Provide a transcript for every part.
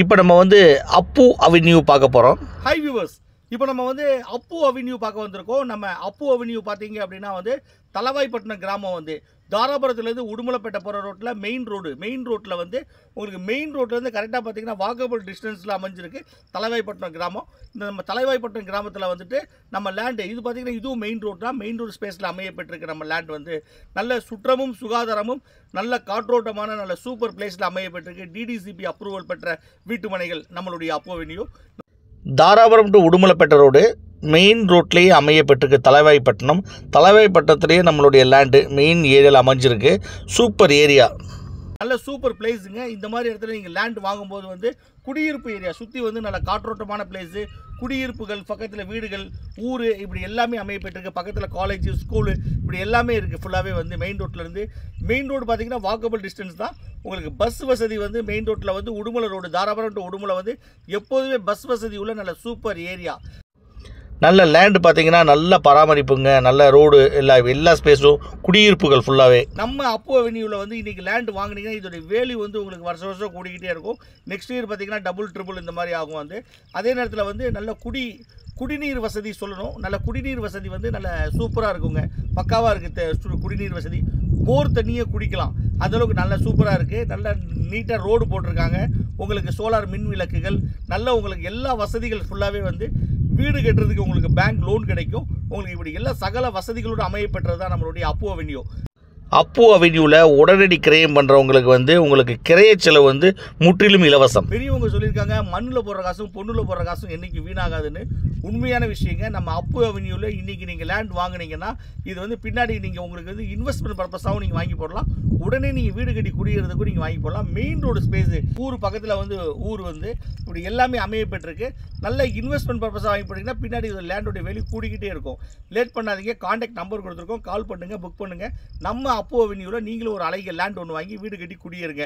இப்போ நம்ம வந்து அப்பு அவென்யூ பார்க்க போகிறோம். ஹை வியூவர்ஸ், இப்போ நம்ம வந்து அப்பு அவென்யூ பார்க்க வந்திருக்கோம். நம்ம அப்பு அவென்யூ பார்த்தீங்க அப்படின்னா வந்து தலவாய்ப்பட்டினம் கிராமம் வந்து தாராபுரத்துலேருந்து உடுமலைப்பேட்டை போகிற ரோட்டில் மெயின் ரோட்டில் வந்து உங்களுக்கு மெயின் ரோட்லேருந்து கரெக்டாக பார்த்தீங்கன்னா வாக்கபிள் டிஸ்டன்ஸில் அமைஞ்சிருக்கு தலவாய்ப்பட்டினம் கிராமம். இந்த நம்ம தலவாய்ப்பட்டினம் கிராமத்தில் வந்துட்டு நம்ம லேண்டு இது பார்த்திங்கன்னா இதுவும் மெயின் ரோட் தான். மெயின் ரோடு ஸ்பேஸில் அமையப்பட்டிருக்கு நம்ம லேண்ட் வந்து நல்ல சுற்றமும் சுகாதாரமும் நல்ல காற்றோட்டமான நல்ல சூப்பர் பிளேஸில் அமையப்பட்டிருக்கு. டிடிசிபி அப்ரூவல் பெற்ற வீட்டு மனைகள் நம்மளுடைய Appu avenue. Dharapuram to Udumalaipettai road main ரோட்லேயே அமையப்பட்டிருக்கு தலைவாய்ப்பட்டினத்துலேயே நம்மளுடைய லேண்டு மெயின் ஏரியாவில் அமைஞ்சிருக்கு. சூப்பர் ஏரியா, நல்ல சூப்பர் பிளேஸுங்க. இந்த மாதிரி இடத்துல நீங்கள் லேண்ட் வாங்கும்போது வந்து குடியிருப்பு ஏரியா சுற்றி வந்து நல்ல காற்றோட்டமான பிளேஸு, குடியிருப்புகள் பக்கத்தில் வீடுகள், ஊர் இப்படி எல்லாமே அமையப்பட்டிருக்கு. பக்கத்தில் காலேஜ் ஸ்கூலு இப்படி எல்லாமே இருக்குது. ஃபுல்லாகவே வந்து மெயின் ரோட்லேருந்து மெயின் ரோடு பார்த்திங்கன்னா வாக்கபிள் டிஸ்டன்ஸ் தான். உங்களுக்கு பஸ் வசதி வந்து மெயின் ரோட்டில் வந்து உடுமலை ரோடு தாராபுரம் டு உடுமலை வந்து எப்போதுமே பஸ் வசதி உள்ள நல்ல சூப்பர் ஏரியா. நல்ல லேண்டு பார்த்தீங்கன்னா நல்ல பராமரிப்புங்க, நல்ல ரோடு எல்லா ஸ்பேஸும் குடியிருப்புகள் ஃபுல்லாகவே. நம்ம அப்பு அவென்யூவில் வந்து இன்றைக்கி லேண்டு வாங்கினீங்கன்னா இதோடைய வேல்யூ வந்து உங்களுக்கு வருஷம் கூடிக்கிட்டே இருக்கும். நெக்ஸ்ட் இயர் பார்த்தீங்கன்னா டபுள் ட்ரிபிள் இந்த மாதிரி ஆகும் வந்து. அதே நேரத்தில் வந்து நல்ல குடிநீர் வசதி சொல்லணும். நல்ல குடிநீர் வசதி வந்து நல்ல சூப்பராக இருக்குங்க, பக்காவாக இருக்குது குடிநீர் வசதி. போர் தண்ணியை குடிக்கலாம், அந்தளவுக்கு நல்ல சூப்பராக இருக்குது. நல்ல நீட்டாக ரோடு போட்டிருக்காங்க. உங்களுக்கு சோலார் மின் விளக்குகள் நல்ல உங்களுக்கு எல்லா வசதிகள் ஃபுல்லாகவே வந்து வீடு கட்டுறதுக்கு உங்களுக்கு பேங்க் லோன் கிடைக்கும். உங்களுக்கு இப்படி எல்லா சகல வசதிகளோடு அமையப்பெற்றது தான் நம்மளுடைய அப்பு அவென்யூ. அப்பு அவென்யூவில் உடனடி கிரயம் பண்ணுறவங்களுக்கு வந்து உங்களுக்கு கிரைய செலவு வந்து முற்றிலும் இலவசம். பெரியவங்க சொல்லியிருக்காங்க மண்ணில் போடுற காசும் பொண்ணில் போடுற காசும் என்றைக்கு வீணாகாதுன்னு. உண்மையான விஷயங்க. நம்ம அப்பு அவென்யூவில் இன்றைக்கி நீங்கள் லேண்ட் வாங்கினீங்கன்னா இது வந்து பின்னாடி நீங்கள் உங்களுக்கு வந்து இன்வெஸ்ட்மெண்ட் பர்பஸாகவும் நீங்கள் வாங்கி போடலாம். உடனே நீங்கள் வீடு கட்டி குடியேறதுக்கும் நீங்கள் வாங்கி போடலாம். மெயின் ரோடு ஸ்பேஸு ஊர் பக்கத்தில் வந்து ஊர் வந்து இப்படி எல்லாமே அமையப்பட்டிருக்கு. நல்ல இன்வெஸ்ட்மெண்ட் பர்பஸாக வாங்கி போட்டிங்கன்னா பின்னாடி லேண்டோடைய வேல்யூ கூடிக்கிட்டே இருக்கும். லேட் பண்ணாதீங்க. கான்டாக்ட் நம்பர் கொடுத்துருக்கோம், கால் பண்ணுங்கள், புக் பண்ணுங்கள். நம்ம அப்பு அவென்யூவில் நீங்களும் ஒரு அழகிய லேண்ட் ஒன்று வாங்கி வீடு கட்டி குடியேறுங்க.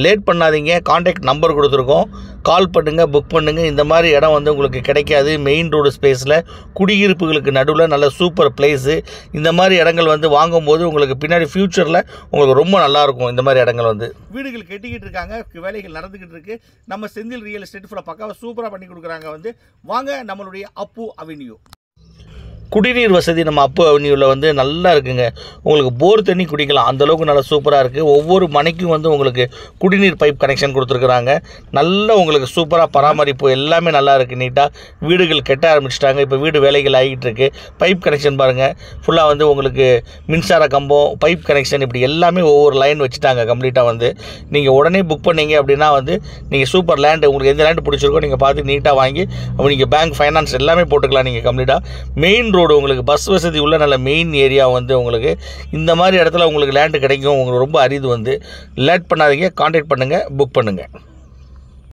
லேட் பண்ணாதீங்க. கான்டாக்ட் நம்பர் கொடுத்துருக்கோம், கால் பண்ணுங்கள், புக் பண்ணுங்கள். இந்த மாதிரி இடம் வந்து உங்களுக்கு கிடைக்காது. மெயின் ரோடு ஸ்பேஸில் குடியிருப்புகளுக்கு நடுவில் நல்ல சூப்பர் பிளேஸு. இந்த மாதிரி இடங்கள் வந்து வாங்கும்போது உங்களுக்கு பின்னாடி ஃப்யூச்சரில் உங்களுக்கு ரொம்ப நல்லாயிருக்கும். இந்த மாதிரி இடங்கள் வந்து வீடுகள் கட்டிக்கிட்டு இருக்காங்க, வேலைகள் நடந்துக்கிட்டு இருக்குது. நம்ம செந்தில் ரியல் எஸ்டேட் ஃபுல்லாக பக்காவாக சூப்பராக பண்ணி கொடுக்குறாங்க. வந்து வாங்க நம்மளுடைய அப்பு அவென்யூ. குடிநீர் வசதி நம்ம அப்பு அவென்யூவில் வந்து நல்லா இருக்குங்க. உங்களுக்கு போர் தண்ணி குடிக்கலாம், அந்தளவுக்கு நல்லா சூப்பராக இருக்குது. ஒவ்வொரு மனைக்கும் வந்து உங்களுக்கு குடிநீர் பைப் கனெக்ஷன் கொடுத்துருக்குறாங்க. நல்ல உங்களுக்கு சூப்பராக பராமரிப்பு எல்லாமே நல்லா இருக்குது. நீட்டாக வீடுகள் கட்ட ஆரம்பிச்சிட்டாங்க. இப்போ வீடு வேலைகள் ஆகிட்டு இருக்கு. பைப் கனெக்ஷன் பாருங்கள், ஃபுல்லாக வந்து உங்களுக்கு மின்சார கம்பம், பைப் கனெக்ஷன் இப்படி எல்லாமே ஒவ்வொரு லைன் வச்சுட்டாங்க கம்ப்ளீட்டாக. வந்து நீங்கள் உடனே புக் பண்ணீங்க அப்படின்னா வந்து நீங்கள் சூப்பர் லேண்டு உங்களுக்கு எந்த லேண்டு பிடிச்சிருக்கோ நீங்கள் பார்த்து நீட்டாக வாங்கி அப்போ நீங்கள் பேங்க் ஃபைனான்ஸ் எல்லாமே போட்டுக்கலாம் நீங்கள் கம்ப்ளீட்டாக. மெயின் ரோடு உங்களுக்கு பஸ் வசதி உள்ள நல்ல மெயின் ஏரியா வந்து உங்களுக்கு இந்த மாதிரி இடத்துல உங்களுக்கு லேண்டு கிடைக்கும். உங்களுக்கு ரொம்ப அரிது வந்து. லேட் பண்ணாதீங்க, கான்டாக்ட் பண்ணுங்கள், புக் பண்ணுங்கள்.